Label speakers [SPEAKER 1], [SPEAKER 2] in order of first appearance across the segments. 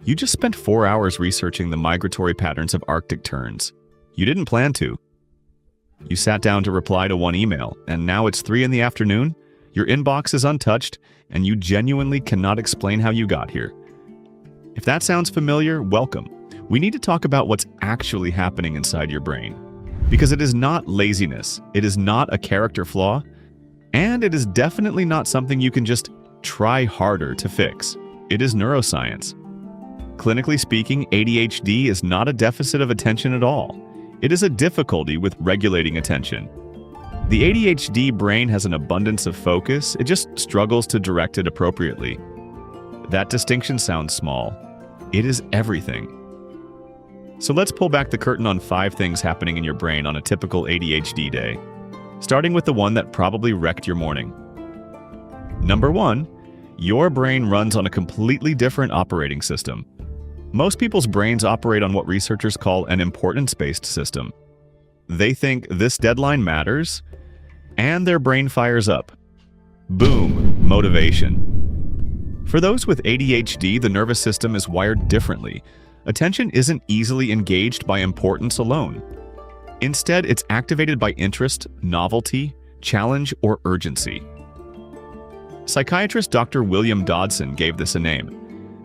[SPEAKER 1] You just spent 4 hours researching the migratory patterns of Arctic terns. You didn't plan to. You sat down to reply to one email, and now it's 3 in the afternoon, your inbox is untouched, and you genuinely cannot explain how you got here. If that sounds familiar, welcome. We need to talk about what's actually happening inside your brain. Because it is not laziness, it is not a character flaw, and it is definitely not something you can just try harder to fix. It is neuroscience. Clinically speaking, ADHD is not a deficit of attention at all. It is a difficulty with regulating attention. The ADHD brain has an abundance of focus, it just struggles to direct it appropriately. That distinction sounds small. It is everything. So let's pull back the curtain on 5 things happening in your brain on a typical ADHD day, starting with the one that probably wrecked your morning. Number 1, your brain runs on a completely different operating system. Most people's brains operate on what researchers call an importance-based system. They think this deadline matters, and their brain fires up. Boom, motivation. For those with ADHD, the nervous system is wired differently. Attention isn't easily engaged by importance alone. Instead, it's activated by interest, novelty, challenge, or urgency. Psychiatrist Dr. William Dodson gave this a name: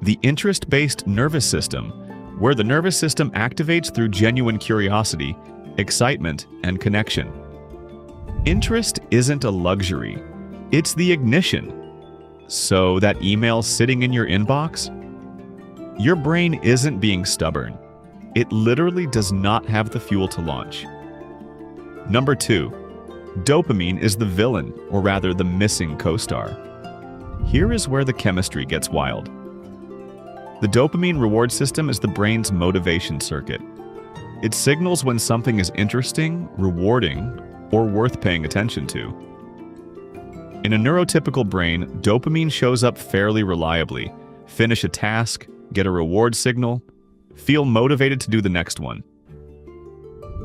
[SPEAKER 1] the interest-based nervous system, where the nervous system activates through genuine curiosity, excitement, and connection. Interest isn't a luxury, it's the ignition. So that email sitting in your inbox? Your brain isn't being stubborn. It literally does not have the fuel to launch. Number 2, dopamine is the villain, or rather the missing co-star. Here is where the chemistry gets wild. The dopamine reward system is the brain's motivation circuit. It signals when something is interesting, rewarding, or worth paying attention to. In a neurotypical brain, dopamine shows up fairly reliably. Finish a task, get a reward signal, feel motivated to do the next one.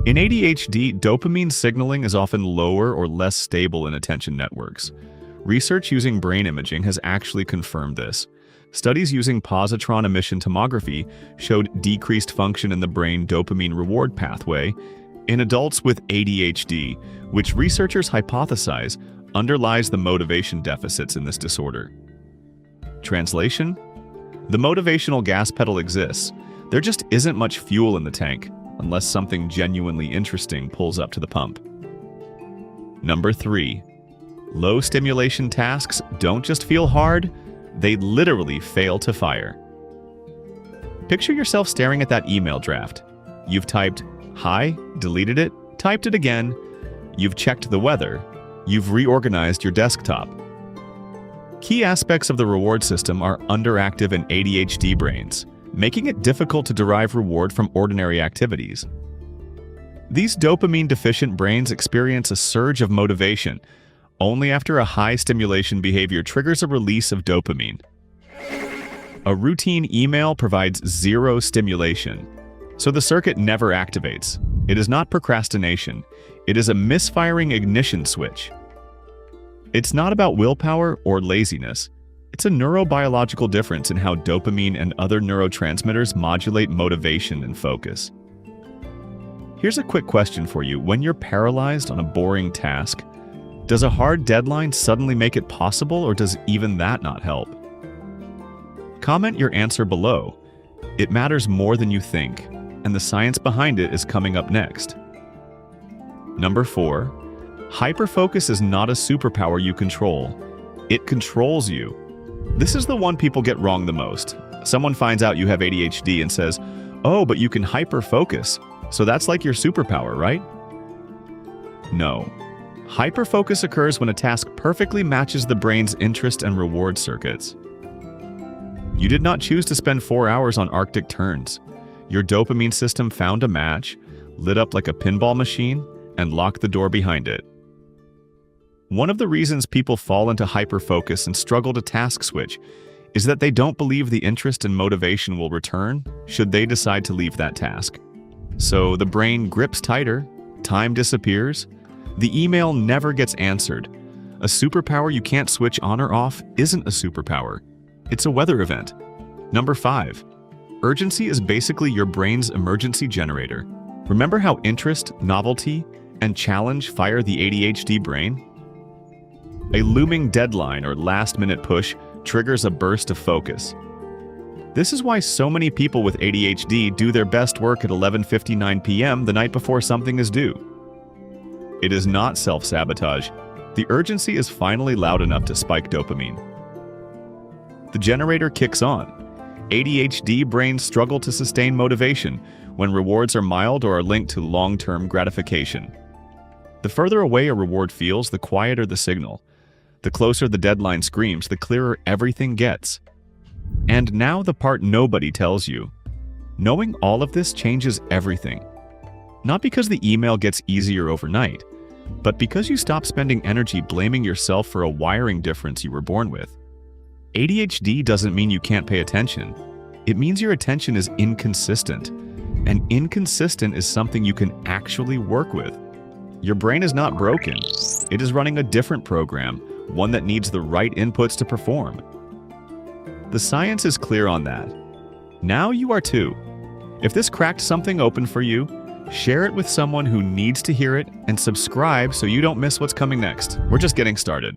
[SPEAKER 1] In ADHD, dopamine signaling is often lower or less stable in attention networks. Research using brain imaging has actually confirmed this. Studies using positron emission tomography showed decreased function in the brain dopamine reward pathway in adults with ADHD, which researchers hypothesize underlies the motivation deficits in this disorder. Translation? The motivational gas pedal exists. There just isn't much fuel in the tank, unless something genuinely interesting pulls up to the pump. Number 3. Low-stimulation tasks don't just feel hard, they literally fail to fire. Picture yourself staring at that email draft. You've typed, "Hi," deleted it, typed it again. You've checked the weather. You've reorganized your desktop. Key aspects of the reward system are underactive in ADHD brains, making it difficult to derive reward from ordinary activities. These dopamine-deficient brains experience a surge of motivation only after a high-stimulation behavior triggers a release of dopamine. A routine email provides zero stimulation, so the circuit never activates. It is not procrastination. It is a misfiring ignition switch. It's not about willpower or laziness. It's a neurobiological difference in how dopamine and other neurotransmitters modulate motivation and focus. Here's a quick question for you. When you're paralyzed on a boring task, does a hard deadline suddenly make it possible, or does even that not help? Comment your answer below. It matters more than you think, and the science behind it is coming up next. Number 4. Hyperfocus is not a superpower you control. It controls you. This is the one people get wrong the most. Someone finds out you have ADHD and says, "Oh, but you can hyperfocus, so that's like your superpower, right?" No. Hyperfocus occurs when a task perfectly matches the brain's interest and reward circuits. You did not choose to spend 4 hours on Arctic terns. Your dopamine system found a match, lit up like a pinball machine, and locked the door behind it. One of the reasons people fall into hyperfocus and struggle to task switch is that they don't believe the interest and motivation will return should they decide to leave that task. So the brain grips tighter, time disappears, the email never gets answered. A superpower you can't switch on or off isn't a superpower. It's a weather event. Number 5. Urgency is basically your brain's emergency generator. Remember how interest, novelty, and challenge fire the ADHD brain? A looming deadline or last-minute push triggers a burst of focus. This is why so many people with ADHD do their best work at 11:59 p.m. the night before something is due. It is not self-sabotage. The urgency is finally loud enough to spike dopamine. The generator kicks on. ADHD brains struggle to sustain motivation when rewards are mild or are linked to long-term gratification. The further away a reward feels, the quieter the signal. The closer the deadline screams, the clearer everything gets. And now the part nobody tells you. Knowing all of this changes everything. Not because the email gets easier overnight, but because you stop spending energy blaming yourself for a wiring difference you were born with. ADHD doesn't mean you can't pay attention. It means your attention is inconsistent. And inconsistent is something you can actually work with. Your brain is not broken. It is running a different program, one that needs the right inputs to perform. The science is clear on that. Now you are too. If this cracked something open for you, share it with someone who needs to hear it and subscribe so you don't miss what's coming next. We're just getting started.